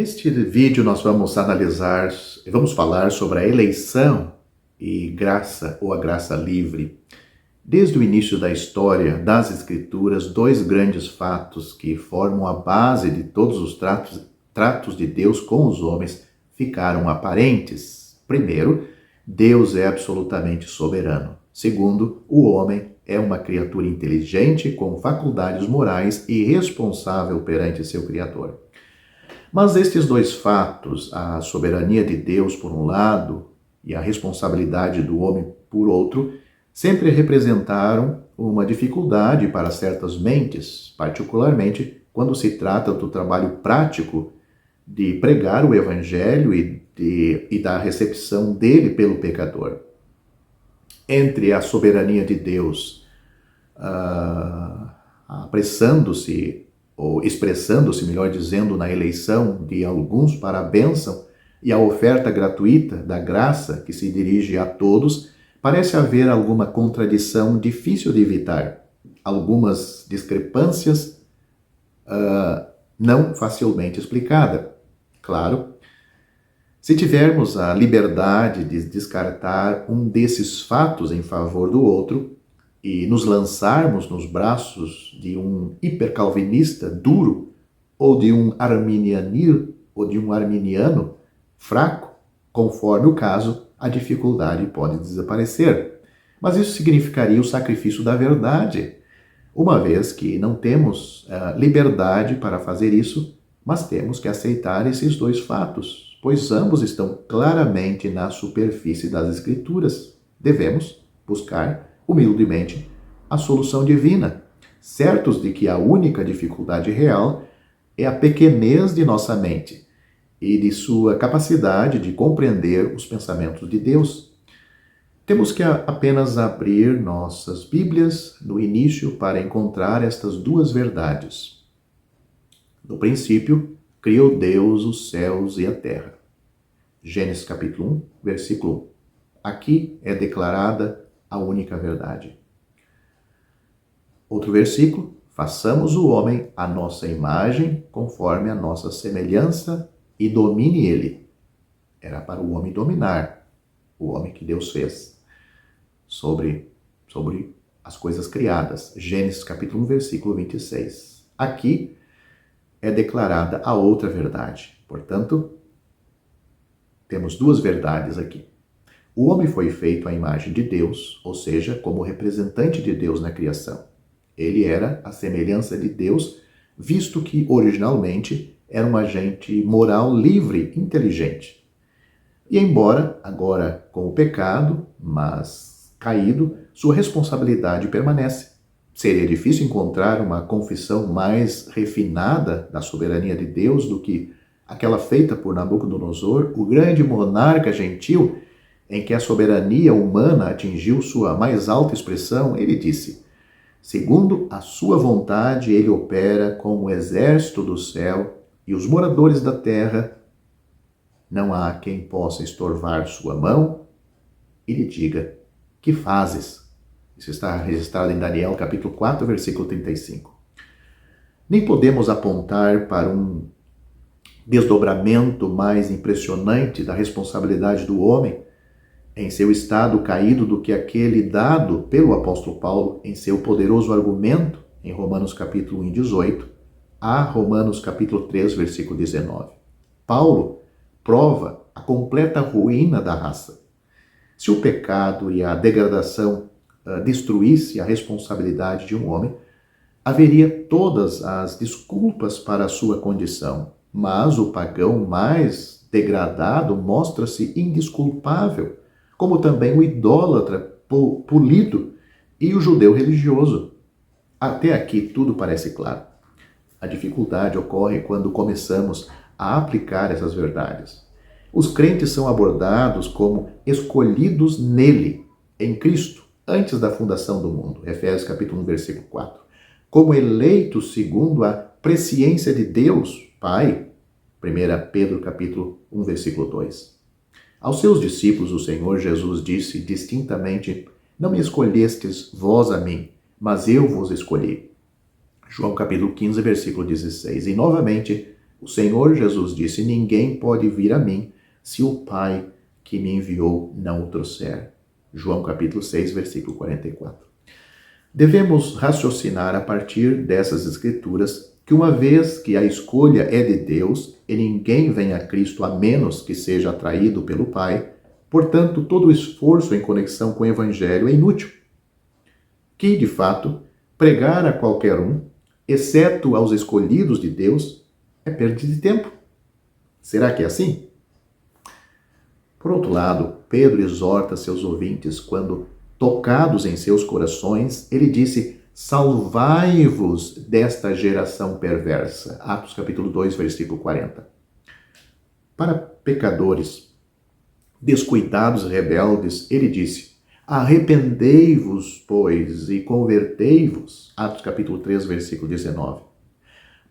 Neste vídeo nós vamos falar sobre a eleição e graça ou a graça livre. Desde o início da história das Escrituras, dois grandes fatos que formam a base de todos os tratos de Deus com os homens ficaram aparentes. Primeiro, Deus é absolutamente soberano. Segundo, o homem é uma criatura inteligente com faculdades morais e responsável perante seu Criador. Mas estes dois fatos, a soberania de Deus por um lado e a responsabilidade do homem por outro, sempre representaram uma dificuldade para certas mentes, particularmente quando se trata do trabalho prático de pregar o Evangelho e da recepção dele pelo pecador. Entre a soberania de Deus apressando-se ou expressando-se, melhor dizendo, na eleição de alguns para a bênção e a oferta gratuita da graça que se dirige a todos, parece haver alguma contradição difícil de evitar, algumas discrepâncias não facilmente explicadas. Claro, se tivermos a liberdade de descartar um desses fatos em favor do outro, e nos lançarmos nos braços de um hipercalvinista duro ou de um arminiano fraco, conforme o caso, a dificuldade pode desaparecer. Mas isso significaria o sacrifício da verdade, uma vez que não temos liberdade para fazer isso, mas temos que aceitar esses dois fatos, pois ambos estão claramente na superfície das Escrituras. Devemos buscar humildemente a solução divina, certos de que a única dificuldade real é a pequenez de nossa mente e de sua capacidade de compreender os pensamentos de Deus. Temos que apenas abrir nossas Bíblias no início para encontrar estas duas verdades. No princípio, criou Deus os céus e a terra. Gênesis capítulo 1, versículo 1. Aqui é declarada a única verdade. Outro versículo, façamos o homem à nossa imagem, conforme a nossa semelhança, e domine ele. Era para o homem dominar, o homem que Deus fez, sobre as coisas criadas. Gênesis capítulo 1, versículo 26. Aqui é declarada a outra verdade. Portanto, temos duas verdades aqui. O homem foi feito à imagem de Deus, ou seja, como representante de Deus na criação. Ele era a semelhança de Deus, visto que originalmente era um agente moral livre, inteligente. E embora, agora com o pecado, mas caído, sua responsabilidade permanece. Seria difícil encontrar uma confissão mais refinada da soberania de Deus do que aquela feita por Nabucodonosor, o grande monarca gentil, em que a soberania humana atingiu sua mais alta expressão. Ele disse: segundo a sua vontade, ele opera como o exército do céu e os moradores da terra. Não há quem possa estorvar sua mão e lhe diga: que fazes? Isso está registrado em Daniel, capítulo 4, versículo 35. Nem podemos apontar para um desdobramento mais impressionante da responsabilidade do homem em seu estado caído do que aquele dado pelo apóstolo Paulo em seu poderoso argumento em Romanos capítulo 1, 18, a Romanos capítulo 3, versículo 19. Paulo prova a completa ruína da raça. Se o pecado e a degradação destruísse a responsabilidade de um homem, haveria todas as desculpas para a sua condição, mas o pagão mais degradado mostra-se indesculpável, como também o idólatra polido e o judeu religioso. Até aqui tudo parece claro. A dificuldade ocorre quando começamos a aplicar essas verdades. Os crentes são abordados como escolhidos nele, em Cristo, antes da fundação do mundo. Efésios capítulo 1, versículo 4. Como eleitos segundo a presciência de Deus, Pai. 1 Pedro capítulo 1, versículo 2. Aos seus discípulos, o Senhor Jesus disse distintamente: não me escolhestes vós a mim, mas eu vos escolhi. João capítulo 15, versículo 16. E novamente, O Senhor Jesus disse: ninguém pode vir a mim se o Pai que me enviou não o trouxer. João capítulo 6, versículo 44. Devemos raciocinar a partir dessas escrituras que uma vez que a escolha é de Deus e ninguém vem a Cristo a menos que seja atraído pelo Pai, portanto, todo esforço em conexão com o Evangelho é inútil. Que, de fato, pregar a qualquer um, exceto aos escolhidos de Deus, é perda de tempo. Será que é assim? Por outro lado, Pedro exorta seus ouvintes quando, tocados em seus corações, ele disse: salvai-vos desta geração perversa. Atos capítulo 2, versículo 40. Para pecadores, descuidados e rebeldes, ele disse: arrependei-vos, pois, e convertei-vos. Atos capítulo 3, versículo 19.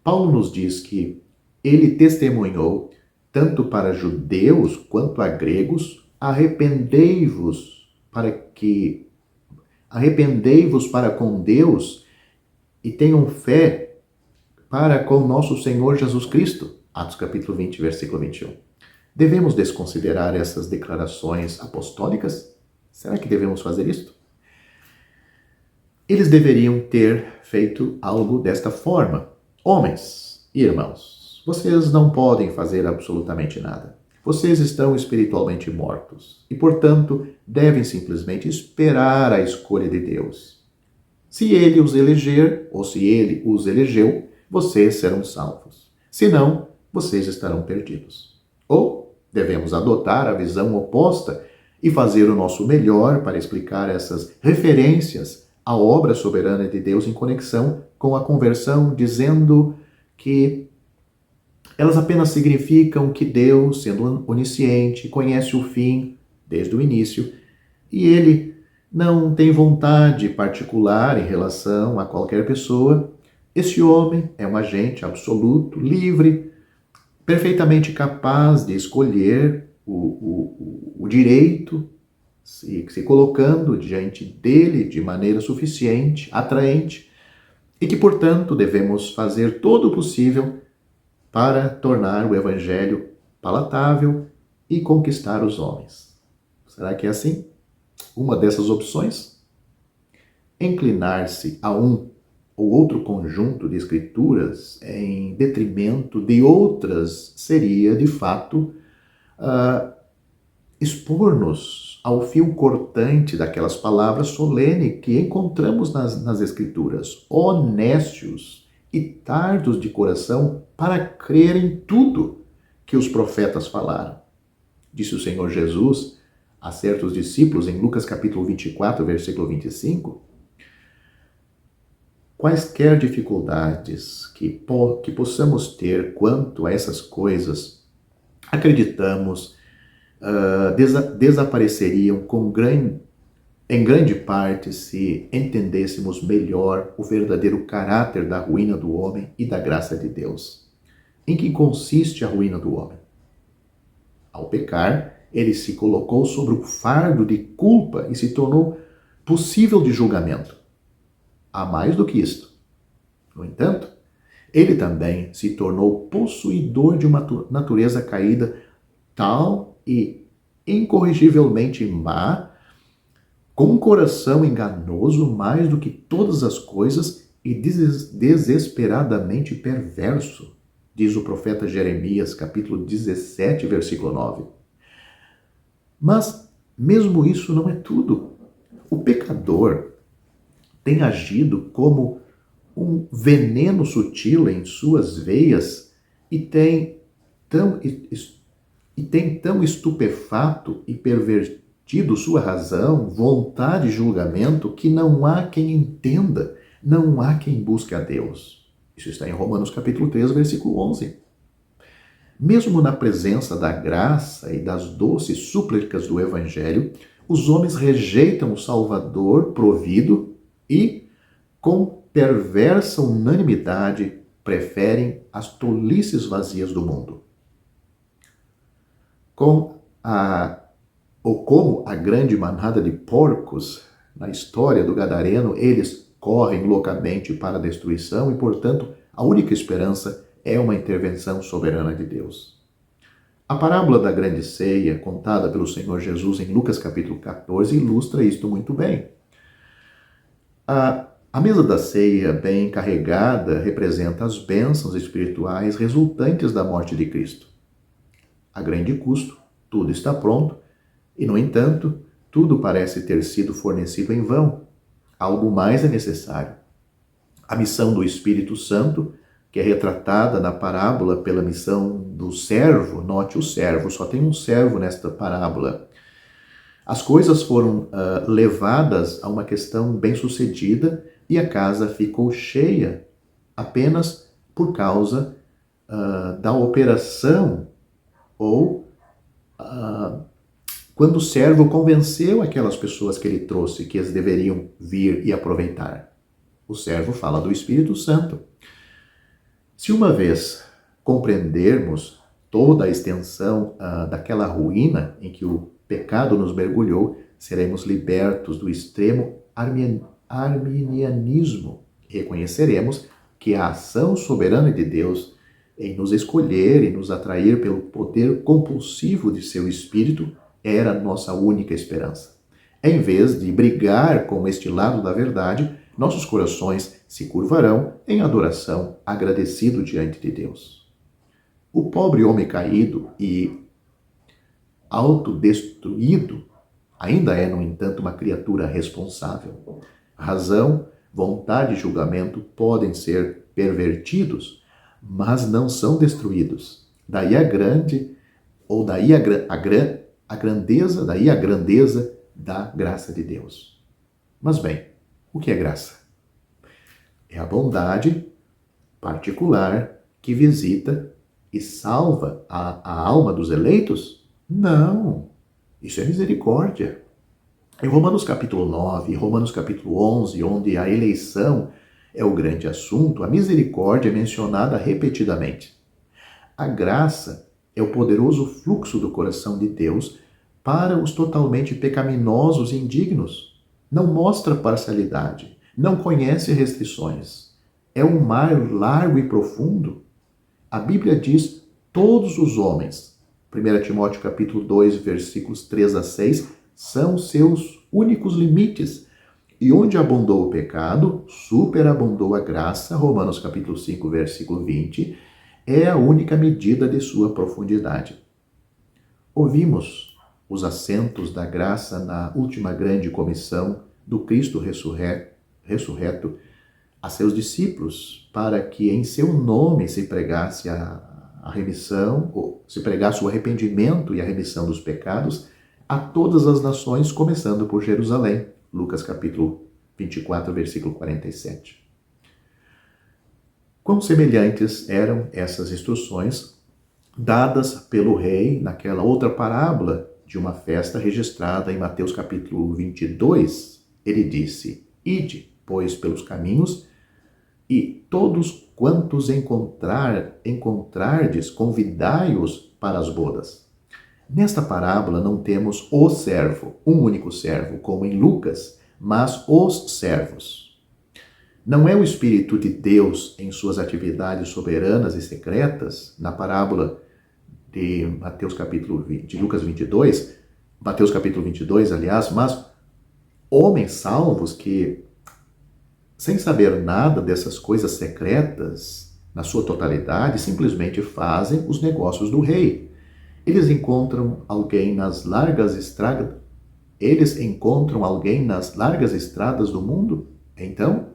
Paulo nos diz que ele testemunhou tanto para judeus quanto a gregos: arrependei-vos para com Deus e tenham fé para com nosso Senhor Jesus Cristo. Atos capítulo 20, versículo 21. Devemos desconsiderar essas declarações apostólicas? Será que devemos fazer isto? Eles deveriam ter feito algo desta forma. Homens e irmãos, vocês não podem fazer absolutamente nada. Vocês estão espiritualmente mortos e, portanto, devem simplesmente esperar a escolha de Deus. Se Ele os eleger, ou se Ele os elegeu, vocês serão salvos. Se não, vocês estarão perdidos. Ou devemos adotar a visão oposta e fazer o nosso melhor para explicar essas referências à obra soberana de Deus em conexão com a conversão, dizendo que elas apenas significam que Deus, sendo onisciente, conhece o fim desde o início e Ele não tem vontade particular em relação a qualquer pessoa. Esse homem é um agente absoluto, livre, perfeitamente capaz de escolher o direito, se colocando diante dele de maneira suficiente, atraente, e que, portanto, devemos fazer todo o possível para tornar o Evangelho palatável e conquistar os homens. Será que é assim? Uma dessas opções? Inclinar-se a um ou outro conjunto de escrituras em detrimento de outras seria, de fato, expor-nos ao fio cortante daquelas palavras solenes que encontramos nas Escrituras. Honestos e tardos de coração para crer em tudo que os profetas falaram. Disse o Senhor Jesus a certos discípulos em Lucas capítulo 24, versículo 25, quaisquer dificuldades que possamos ter quanto a essas coisas, acreditamos, desapareceriam em grande parte se entendêssemos melhor o verdadeiro caráter da ruína do homem e da graça de Deus. Em que consiste a ruína do homem? Ao pecar, ele se colocou sobre o fardo de culpa e se tornou possível de julgamento. Há mais do que isto. No entanto, ele também se tornou possuidor de uma natureza caída tal e incorrigivelmente má, com um coração enganoso mais do que todas as coisas e desesperadamente perverso, diz o profeta Jeremias, capítulo 17, versículo 9. Mas mesmo isso não é tudo. O pecador tem agido como um veneno sutil em suas veias e tem tão estupefato e pervertido sua razão, vontade e julgamento que não há quem entenda, não há quem busque a Deus. Isso está em Romanos capítulo 3, versículo 11. Mesmo na presença da graça e das doces súplicas do Evangelho, os homens rejeitam o Salvador provido e, com perversa unanimidade, preferem as tolices vazias do mundo. Como a grande manada de porcos na história do Gadareno, eles correm loucamente para a destruição e, portanto, a única esperança é uma intervenção soberana de Deus. A parábola da grande ceia, contada pelo Senhor Jesus em Lucas capítulo 14, ilustra isto muito bem. A mesa da ceia, bem carregada, representa as bênçãos espirituais resultantes da morte de Cristo. A grande custo, tudo está pronto, e, no entanto, tudo parece ter sido fornecido em vão. Algo mais é necessário. A missão do Espírito Santo, que é retratada na parábola pela missão do servo, note o servo, só tem um servo nesta parábola. As coisas foram levadas a uma questão bem-sucedida e a casa ficou cheia apenas por causa da operação ou quando o servo convenceu aquelas pessoas que ele trouxe que eles deveriam vir e aproveitar. O servo fala do Espírito Santo. Se uma vez compreendermos toda a extensão daquela ruína em que o pecado nos mergulhou, seremos libertos do extremo arminianismo e reconheceremos que a ação soberana de Deus em nos escolher e nos atrair pelo poder compulsivo de seu Espírito era nossa única esperança. Em vez de brigar com este lado da verdade, nossos corações se curvarão em adoração, agradecido diante de Deus. O pobre homem caído e autodestruído ainda é, no entanto, uma criatura responsável. Razão, vontade e julgamento podem ser pervertidos, mas não são destruídos. Daí a grandeza da graça de Deus. Mas bem, o que é graça? É a bondade particular que visita e salva a alma dos eleitos? Não, isso é misericórdia. Em Romanos capítulo 9, Romanos capítulo 11, onde a eleição é o grande assunto, a misericórdia é mencionada repetidamente. A graça é o poderoso fluxo do coração de Deus para os totalmente pecaminosos e indignos. Não mostra parcialidade, não conhece restrições. É um mar largo e profundo. A Bíblia diz todos os homens. 1 Timóteo capítulo 2, versículos 3 a 6, são seus únicos limites. E onde abundou o pecado, superabundou a graça. Romanos capítulo 5, versículo 20, é a única medida de sua profundidade. Ouvimos os assentos da graça na última grande comissão do Cristo ressurreto a seus discípulos, para que em seu nome se pregasse a remissão, ou se pregasse o arrependimento e a remissão dos pecados a todas as nações, começando por Jerusalém. Lucas capítulo 24, versículo 47. Quão semelhantes eram essas instruções dadas pelo rei naquela outra parábola de uma festa registrada em Mateus capítulo 22. Ele disse: Ide, pois, pelos caminhos, e todos quantos encontrardes, convidai-os para as bodas. Nesta parábola não temos o servo, um único servo, como em Lucas, mas os servos. Não é o Espírito de Deus em suas atividades soberanas e secretas, na parábola de Mateus capítulo 20, de Lucas 22, Mateus capítulo 22, aliás, mas homens salvos que, sem saber nada dessas coisas secretas, na sua totalidade, simplesmente fazem os negócios do rei. Eles encontram alguém nas largas estradas do mundo? Então,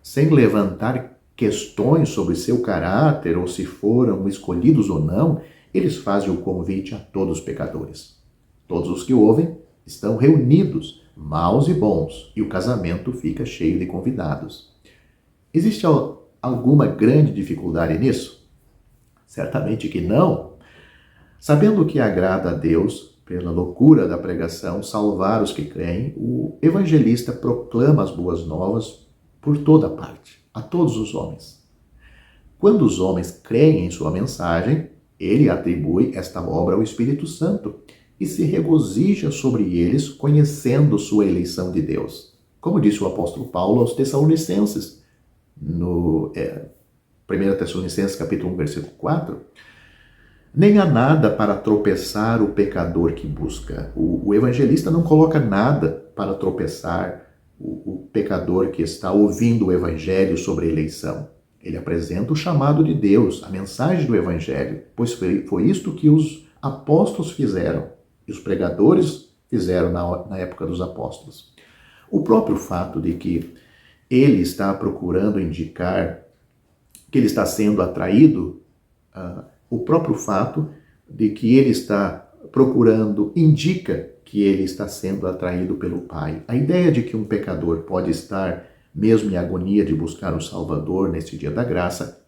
sem levantar questões sobre seu caráter ou se foram escolhidos ou não, eles fazem o convite a todos os pecadores. Todos os que ouvem estão reunidos, maus e bons, e o casamento fica cheio de convidados. Existe alguma grande dificuldade nisso? Certamente que não. Sabendo que agrada a Deus, pela loucura da pregação, salvar os que creem, o evangelista proclama as boas novas por toda parte, a todos os homens. Quando os homens creem em sua mensagem, ele atribui esta obra ao Espírito Santo e se regozija sobre eles, conhecendo sua eleição de Deus. Como disse o apóstolo Paulo aos Tessalonicenses, no 1 Tessalonicenses capítulo 1, versículo 4, nem há nada para tropeçar o pecador que busca. O evangelista não coloca nada para tropeçar o pecador que está ouvindo o evangelho sobre a eleição. Ele apresenta o chamado de Deus, a mensagem do evangelho, pois foi isto que os apóstolos fizeram e os pregadores fizeram na época dos apóstolos. O próprio fato de que ele está procurando indicar que ele está sendo atraído, o próprio fato de que ele está procurando indica que ele está sendo atraído pelo Pai. A ideia de que um pecador pode estar mesmo em agonia de buscar o Salvador neste dia da graça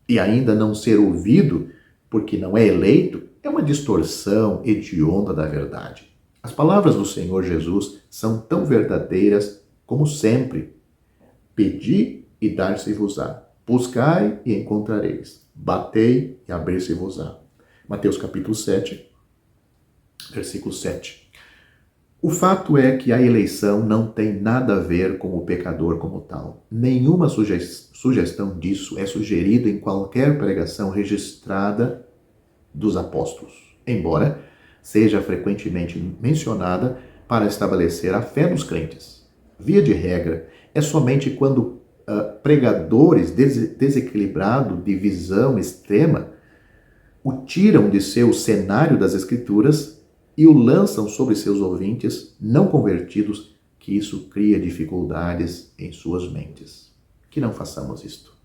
e ainda não ser ouvido porque não é eleito, é uma distorção hedionda da verdade. As palavras do Senhor Jesus são tão verdadeiras como sempre. Pedi e dar-se-vos-á. Buscai e encontrareis. Batei e abrir-se-vos-á. Mateus capítulo 7, versículo 7. O fato é que a eleição não tem nada a ver com o pecador como tal. Nenhuma sugestão disso é sugerida em qualquer pregação registrada dos apóstolos, embora seja frequentemente mencionada para estabelecer a fé dos crentes. Via de regra, é somente quando pregadores desequilibrados de visão extrema o tiram de seu cenário das Escrituras e o lançam sobre seus ouvintes não convertidos, que isso cria dificuldades em suas mentes. Que não façamos isto.